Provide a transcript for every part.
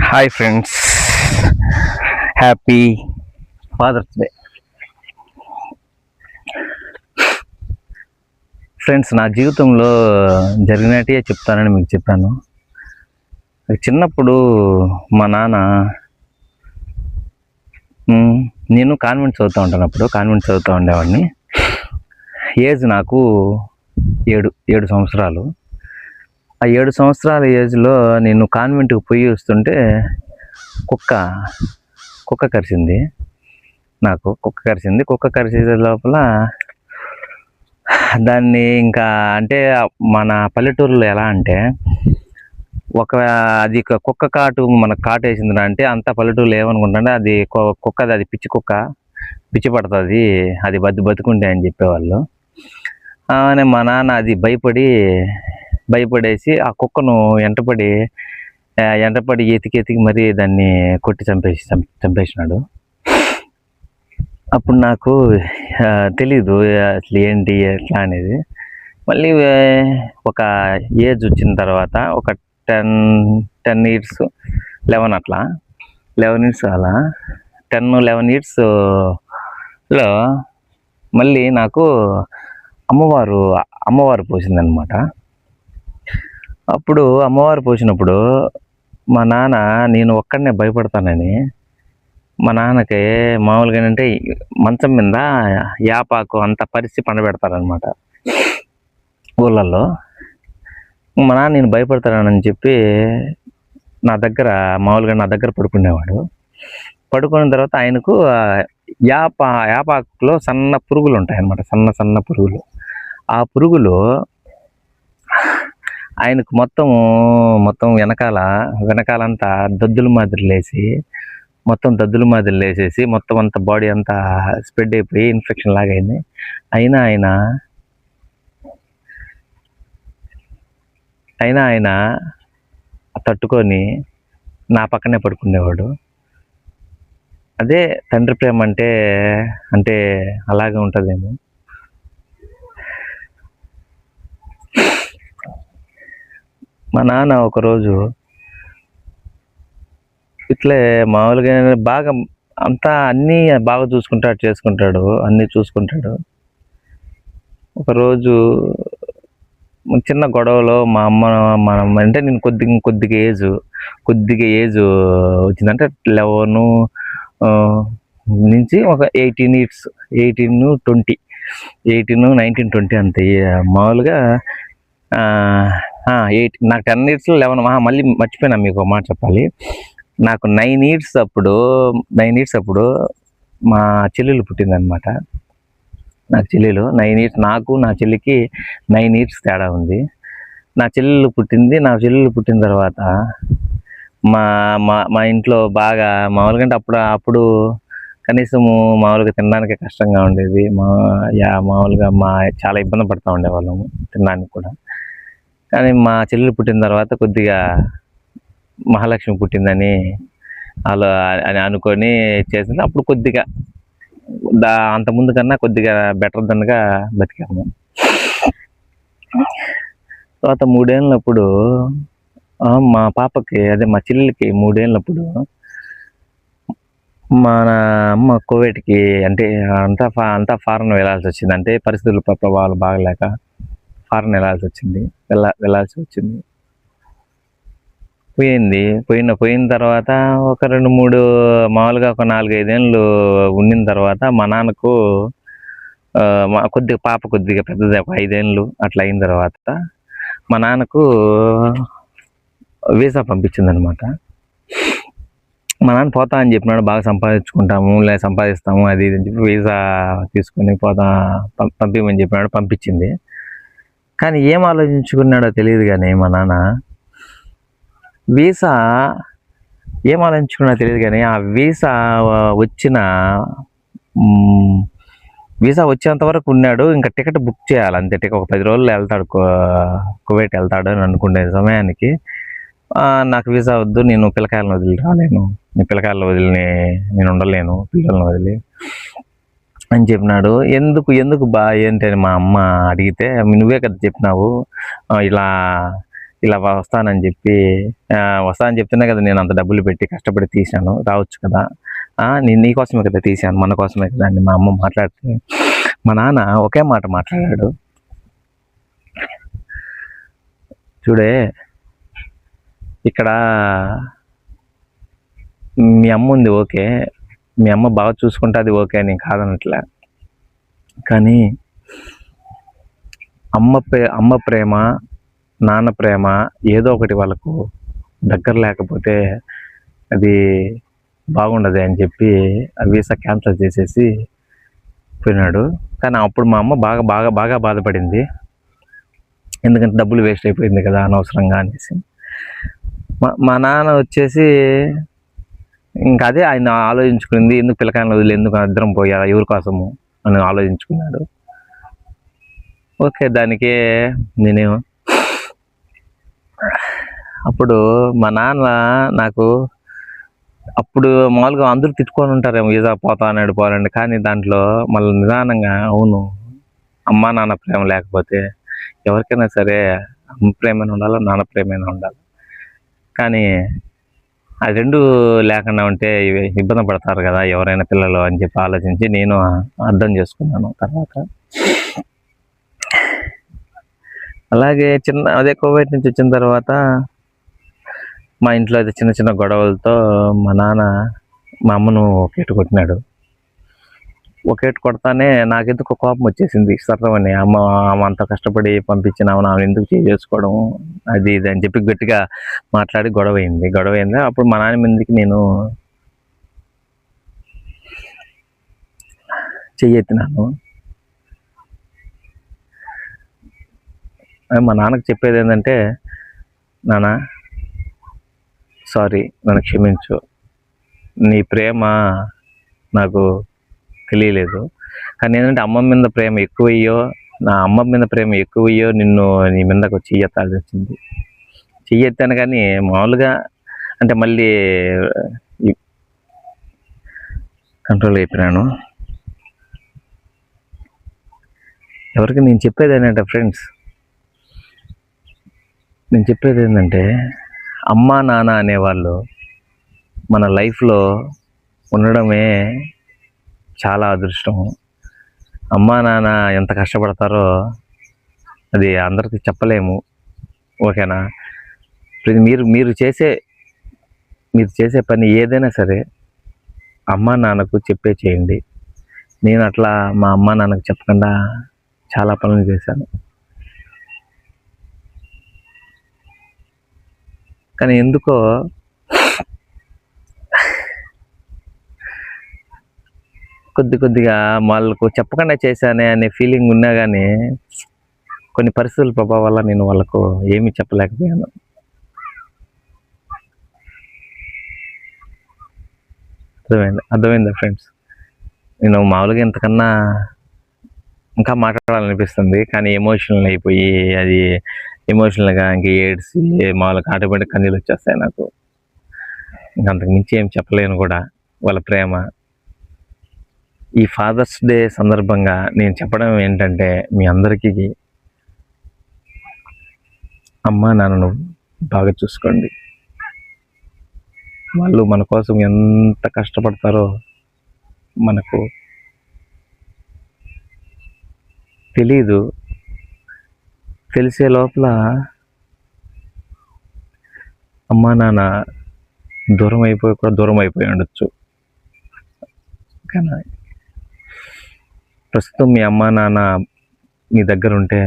Hi friends, happy father's day. Friends, నా జీవితంలో జరిగినట్టే చెప్తానని మీకు చెప్పాను. చిన్నప్పుడు మా నాన్న, నేను కాన్వెంట్ చదువుతూ ఉండేవాడిని. ఏజ్ నాకు 7 సంవత్సరాలు. ఆ 7 సంవత్సరాల ఏజ్లో నేను కాన్వెంట్కి పోయి వస్తుంటే కుక్క కరిచింది. కుక్క కరిచే లోపల దాన్ని ఇంకా అంటే మన పల్లెటూరులో ఎలా అంటే అది కుక్క కాటు మనకు కాటేసింది అంటే అంత పల్లెటూరులో ఏమనుకుంటుంటే అది కుక్కది, అది పిచ్చి కుక్క, పిచ్చి పడుతుంది, అది బతుకుంటే అని చెప్పేవాళ్ళు. మా నాన్న అది భయపడేసి ఆ కుక్కను ఎంటపడి ఎతికి మరీ దాన్ని కొట్టి చంపేసినాడు. అప్పుడు నాకు తెలీదు అసలు ఏంటి ఎట్లా అనేది. మళ్ళీ ఒక ఏజ్ వచ్చిన తర్వాత ఒక 10 ఇయర్స్ 11 అట్లా 11 ఇయర్స్ అలా 10-11 ఇయర్స్లో మళ్ళీ నాకు అమ్మవారు పోసిందనమాట. అప్పుడు అమ్మవారు పోసినప్పుడు మా నాన్న, నేను ఒక్కడనే భయపడతానని మా నాన్నకి మామూలుగా ఏంటంటే మంచం మీద యాపాకు అంత పరిచి పండబెడతారనమాట ఊళ్ళల్లో. మా నాన్న నేను భయపడతానని చెప్పి నా దగ్గర పడుకునేవాడు. పడుకున్న తర్వాత ఆయనకు యాపాకులో సన్న పురుగులు ఉంటాయి అన్నమాట, సన్న పురుగులు. ఆ పురుగులు ఆయనకు మొత్తం వెనకాలంతా దద్దుల మాదిరి లేసేసి మొత్తం అంతా బాడీ అంతా స్ప్రెడ్ అయిపోయి ఇన్ఫెక్షన్ లాగా అయింది. అయినా ఆయన తట్టుకొని నా పక్కనే పడుకునేవాడు. అదే తండ్రి ప్రేమ అంటే అలాగే ఉంటుందేమో. మా నాన్న ఒకరోజు ఇట్లే మామూలుగా బాగా అంతా అన్నీ బాగా చూసుకుంటాడు. ఒకరోజు చిన్న గొడవలో మా అమ్మ అంటే నేను కొద్దిగా ఏజ్ వచ్చిందంటే 11 నుంచి ఒక 18-20 19-20 అంతే. మామూలుగా నాకు 10 ఇయర్స్లో 11, మళ్ళీ మర్చిపోయినా మీకు ఒక మాట చెప్పాలి. నాకు 9 ఇయర్స్ అప్పుడు మా చెల్లెలు పుట్టిందనమాట. నాకు చెల్లెలు 9 ఇయర్స్, నాకు నా చెల్లికి 9 ఇయర్స్ తేడా ఉంది. నా చెల్లెలు పుట్టిన తర్వాత మా ఇంట్లో బాగా మామూలుగా అంటే అప్పుడు కనీసము మామూలుగా తినడానికి కష్టంగా ఉండేది. మామూలుగా చాలా ఇబ్బంది పడుతూ ఉండేవాళ్ళము తినడానికి కూడా. కానీ మా చెల్లెలు పుట్టిన తర్వాత కొద్దిగా మహాలక్ష్మి పుట్టిందని అలా అని అనుకొని చేసింది. అప్పుడు కొద్దిగా అంత ముందు కన్నా కొద్దిగా బెటర్ దన్గా బతికాము. తర్వాత 3 ఏళ్ళప్పుడు మా పాపకి, మా చెల్లెలకి 3 ఏళ్ళప్పుడు మా అమ్మ కోవిడ్కి అంటే అంతా ఫారెన్ వెళ్ళాల్సి వచ్చింది. అంటే పరిస్థితుల ప్రభావాలు బాగలేక ఫారెన్ వెళ్ళాల్సి వచ్చింది. పోయిన తర్వాత ఒక 2-3 మామూలుగా ఒక 4-5 ఏళ్ళు ఉండిన తర్వాత మా నాన్నకు పాప కొద్దిగా పెద్దది, ఒక 5 ఏళ్ళు అట్లా అయిన తర్వాత మా నాన్నకు వీసా పంపించిందనమాట. మా నాన్న పోతా అని చెప్పినాడు, బాగా సంపాదిస్తాము అది ఇది అని చెప్పి వీసా తీసుకుని పంపించమని చెప్పినాడు. పంపించింది. కానీ ఏం ఆలోచించుకున్నాడో తెలియదు కానీ మా నాన్న ఆ వీసా వచ్చేంత వరకు ఉన్నాడు. ఇంకా టికెట్ బుక్ చేయాలి అంతే. ఒక 10 రోజుల్లో వెళ్తాడు, కువైట్ వెళ్తాడు అని అనుకునే సమయానికి నాకు వీసా వద్దు, నేను పిల్లకాయలను వదిలి రాలేను, నేను ఉండలేను పిల్లలను వదిలి అని చెప్పినాడు. ఎందుకు ఏంటని మా అమ్మ అడిగితే, నువ్వే కదా చెప్పినావు ఇలా ఇలా వస్తానని చెప్పి వస్తానని చెప్తున్నా కదా నేను అంత డబ్బులు పెట్టి కష్టపడి తీశాను, రావచ్చు కదా. నేను నీకోసమే కదా తీశాను, మన కోసమే కదా అని మా అమ్మ మాట్లాడితే మా నాన్న ఒకే మాట మాట్లాడాడు. చూడే, ఇక్కడ మీ అమ్మ ఉంది ఓకే, మీ అమ్మ బాగా చూసుకుంటే అది ఓకే, నేను కాదనట్లే. కానీ అమ్మ ప్రేమ, నాన్న ప్రేమ ఏదో ఒకటి వాళ్ళకు దగ్గర లేకపోతే అది బాగుండదు అని చెప్పి ఆ వీసా క్యాన్సిల్ చేసేసి పోయినాడు. కానీ అప్పుడు మా అమ్మ బాగా బాగా బాగా బాధపడింది, ఎందుకంటే డబ్బులు వేస్ట్ అయిపోయింది కదా అనవసరంగా అనేసి. మా నాన్న వచ్చేసి ఇంకా అదే ఆయన ఆలోచించుకుంది, ఎందుకు పిల్లకాయలను వదిలి ఎందుకు ఇద్దరం పోయా ఎవరి కోసము అని ఆలోచించుకున్నాడు. ఓకే, దానికే నేను అప్పుడు మా నాన్న నాకు అప్పుడు మామూలుగా అందరూ తిట్టుకొని ఉంటారేమో, వీసా పోతానాడు పోవాలండి, కానీ దాంట్లో మళ్ళీ నిదానంగా అవును, అమ్మా నాన్న ప్రేమ లేకపోతే ఎవరికైనా సరే అమ్మ ప్రేమైన ఉండాలి, నాన్న ప్రేమైన ఉండాలి. కానీ అది రెండు లేకుండా ఉంటే ఇబ్బంది పడతారు కదా ఎవరైనా పిల్లలు అని చెప్పి ఆలోచించి నేను అర్థం చేసుకున్నాను తర్వాత. అలాగే అదే కోవిడ్ నుంచి వచ్చిన తర్వాత మా ఇంట్లో అయితే చిన్న చిన్న గొడవలతో మా నాన్న మా అమ్మను ఒకేటు కొట్టినాడు. ఒకేటు కొడతానే నాకెందుకు కోపం వచ్చేసింది సర్రమని. అమ్మ అంత కష్టపడి పంపించినాము, ఆమె ఎందుకు చేసుకోవడం అది ఇది అని చెప్పి గట్టిగా మాట్లాడి గొడవైంది. అప్పుడు మా నాన్న మీదకి నేను చెయ్యెత్తినాను. మా నాన్నకు చెప్పేది ఏంటంటే, నాన్న సారీ, నన్ను క్షమించు, నీ ప్రేమ నాకు తెలియలేదు, కానీ ఏంటంటే అమ్మ మీద ప్రేమ ఎక్కువయ్యో, నా అమ్మ మీద ప్రేమ ఎక్కువయ్యో నిన్ను నీ మీదకు చెయ్యెత్తాల్సి వచ్చింది. చెయ్యెత్తాను కానీ మామూలుగా అంటే మళ్ళీ కంట్రోల్ అయిపోయినాను. ఎవరికి నేను చెప్పేది ఏంటంటే ఫ్రెండ్స్, నేను చెప్పేది ఏంటంటే అమ్మా నాన్న అనేవాళ్ళు మన లైఫ్లో ఉండడమే చాలా అదృష్టం. అమ్మా నాన్న ఎంత కష్టపడతారో అది అందరికీ చెప్పలేము, ఓకేనా. మీరు చేసే పని ఏదైనా సరే అమ్మా నాన్నకు చేయండి. నేను అట్లా మా అమ్మా నాన్నకు చెప్పకుండా చాలా పనులు చేశాను. కానీ ఎందుకో కొద్దిగా వాళ్ళకు చెప్పకుండా చేశానే అనే ఫీలింగ్ ఉన్నా కానీ కొన్ని పరిస్థితుల ప్రభావం వల్ల నేను వాళ్ళకు ఏమీ చెప్పలేకపోయాను. అర్థమైందా ఫ్రెండ్స్? నేను మామూలుగా ఇంతకన్నా ఇంకా మాట్లాడాలనిపిస్తుంది, కానీ ఎమోషనల్ అయిపోయి అది ఎమోషనల్గా ఇంక ఏడ్చి మామూలుగా ఆటోమేటిక్ కన్నీళ్ళు వచ్చేస్తాయి నాకు. ఇంకంతకు మించి ఏం చెప్పలేను కూడా. వాళ్ళ ప్రేమ ఈ ఫాదర్స్ డే సందర్భంగా నేను చెప్పడం ఏంటంటే, మీ అందరికీ అమ్మా నాన్నను బాగా చూసుకోండి. వాళ్ళు మన కోసం ఎంత కష్టపడతారో మనకు తెలీదు. తెలిసే లోపల అమ్మా నాన్న దూరం అయిపోయి ఉండొచ్చు. కానీ ప్రస్తుతం మీ అమ్మా నాన్న మీ దగ్గర ఉంటే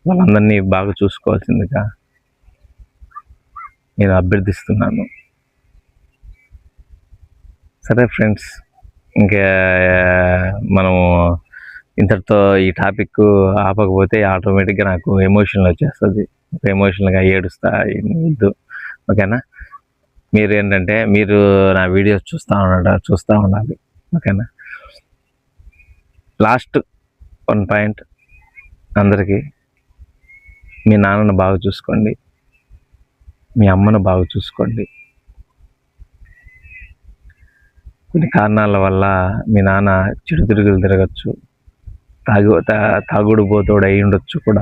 వాళ్ళందరినీ బాగా చూసుకోవాల్సిందిగా నేను అభ్యర్థిస్తున్నాను. సరే ఫ్రెండ్స్, ఇంకా మనము ఇంతటితో ఈ టాపిక్ ఆపకపోతే ఆటోమేటిక్గా నాకు ఎమోషనల్ వచ్చేస్తుంది. ఎమోషనల్గా ఏడుస్తా ఇద్దు, ఓకేనా. మీరు ఏంటంటే మీరు నా వీడియోస్ చూస్తూ ఉండాలి, ఓకేనా. లాస్ట్ 1 పాయింట్, అందరికీ మీ నాన్నను బాగా చూసుకోండి, మీ అమ్మను బాగా చూసుకోండి. కొన్ని కారణాల వల్ల మీ నాన్న చెడు తిరుగులు తిరగచ్చు, తాగుడు పోతోడు అయి ఉండొచ్చు కూడా.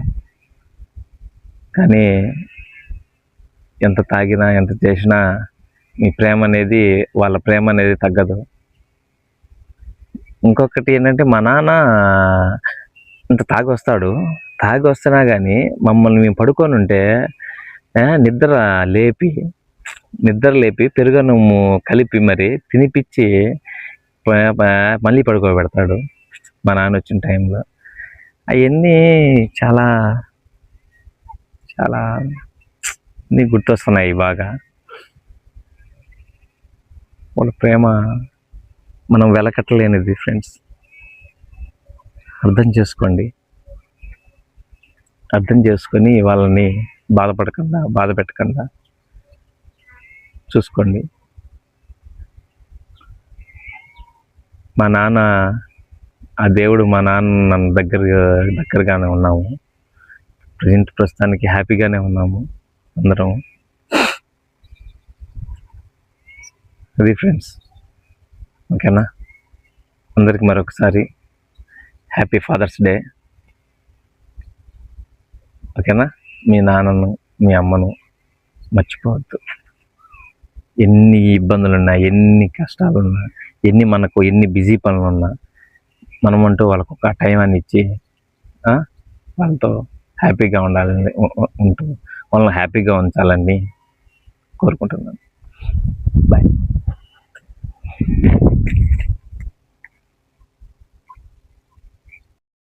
కానీ ఎంత తాగినా ఎంత చేసినా మీ ప్రేమ అనేది వాళ్ళ ప్రేమ అనేది తగ్గదు. ఇంకొకటి ఏంటంటే మా నాన్న ఇంత తాగి వస్తున్నా కానీ మమ్మల్ని మేము పడుకొని ఉంటే నిద్ర లేపి పెరుగన్నము కలిపి మరి తినిపించి మళ్ళీ పడుకోబెడతాడు మా నాన్న వచ్చిన టైంలో. అవన్నీ చాలా చాలా అన్నీ గుర్తొస్తున్నాయి బాగా. వాళ్ళ ప్రేమ మనం వెలకట్టలేనిది ఫ్రెండ్స్. అర్థం చేసుకొని వాళ్ళని బాధ పెట్టకుండా చూసుకోండి. మా నాన్న ఆ దేవుడు మా నాన్న నన్ను దగ్గరగానే ఉన్నాము. ప్రస్తుతానికి హ్యాపీగానే ఉన్నాము అందరం. అది ఫ్రెండ్స్. ఓకేనా? అందరికి మరొకసారి హ్యాపీ ఫాదర్స్ డే. ఓకేనా? మీ నాన్నను మీ అమ్మను మర్చిపోవద్దు. ఎన్ని ఇబ్బందులున్నా, ఎన్ని కష్టాలున్నా, ఎన్ని బిజీ పనులున్నా మనమంటూ వాళ్ళకు ఒక టైం అని ఇచ్చి వాళ్ళతో హ్యాపీగా ఉంటూ వాళ్ళని హ్యాపీగా ఉంచాలని కోరుకుంటున్నాను. బాయ్.